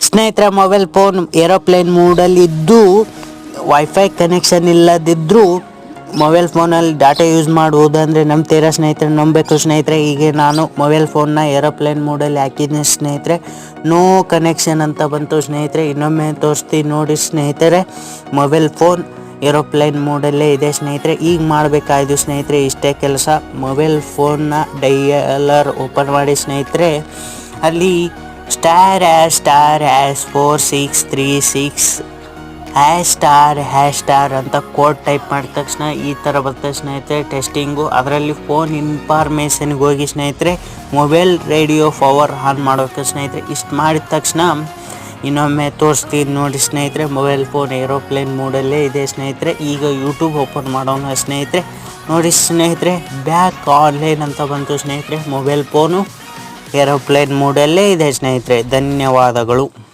ಸ್ನೇಹಿತರೆ, mobile phone aeroplane ಮೂಡಲ್ಲಿದ್ದು wifi connection ಇಲ್ಲದಿದ್ದರೂ ಮೊಬೈಲ್ ಫೋನಲ್ಲಿ ಡಾಟಾ ಯೂಸ್ ಮಾಡುವುದಂದರೆ ನಂಬ್ತೀರಾ ಸ್ನೇಹಿತರೆ? ನಂಬಬೇಕು ಸ್ನೇಹಿತರೆ. ಹೀಗೆ ನಾನು ಮೊಬೈಲ್ ಫೋನ್ನ ಏರೋಪ್ಲೇನ್ ಮೂಡಲ್ಲಿ ಹಾಕಿದ್ದೀನಿ ಸ್ನೇಹಿತರೆ. ನೋ ಕನೆಕ್ಷನ್ ಅಂತ ಬಂತು ಸ್ನೇಹಿತರೆ. ಇನ್ನೊಮ್ಮೆ ತೋರಿಸ್ತೀನಿ ನೋಡಿ ಸ್ನೇಹಿತರೆ. ಮೊಬೈಲ್ ಫೋನ್ ಏರೋಪ್ಲೇನ್ ಮೂಡಲ್ಲೇ ಇದೆ ಸ್ನೇಹಿತರೆ. ಈಗ ಮಾಡಬೇಕಾಯ್ತು ಸ್ನೇಹಿತರೆ ಇಷ್ಟೇ ಕೆಲಸ. ಮೊಬೈಲ್ ಫೋನ್ನ ಡೈಯಲರ್ ಓಪನ್ ಮಾಡಿ ಸ್ನೇಹಿತರೆ. ಅಲ್ಲಿ ***4636 ## ಅಂತ ಕೋಡ್ ಟೈಪ್ ಮಾಡಿದ ತಕ್ಷಣ ಈ ಥರ ಬರ್ತದೆ ಸ್ನೇಹಿತರೆ ಟೆಸ್ಟಿಂಗು. ಅದರಲ್ಲಿ ಫೋನ್ ಇನ್ಫಾರ್ಮೇಷನ್ಗೆ ಹೋಗಿ ಸ್ನೇಹಿತರೆ ಮೊಬೈಲ್ ರೇಡಿಯೋ ಪವರ್ ಆನ್ ಮಾಡಬೇಕು ಸ್ನೇಹಿತರೆ. ಇಷ್ಟು ಮಾಡಿದ ತಕ್ಷಣ ಇನ್ನೊಮ್ಮೆ ತೋರಿಸ್ತೀನಿ ನೋಡಿ ಸ್ನೇಹಿತರೆ. ಮೊಬೈಲ್ ಫೋನ್ ಏರೋಪ್ಲೇನ್ ಮೂಡಲ್ಲೇ ಇದೆ ಸ್ನೇಹಿತರೆ. ಈಗ ಯೂಟ್ಯೂಬ್ ಓಪನ್ ಮಾಡೋಣ ಸ್ನೇಹಿತರೆ. ನೋಡಿ ಸ್ನೇಹಿತರೆ, ಬ್ಯಾಕ್ ಆನ್ಲೈನ್ ಅಂತ ಬಂತು ಸ್ನೇಹಿತರೆ. ಮೊಬೈಲ್ ಫೋನು ಏರೋಪ್ಲೇನ್ ಮೂಡಲ್ಲೇ ಇದೆ ಸ್ನೇಹಿತರೆ. ಧನ್ಯವಾದಗಳು.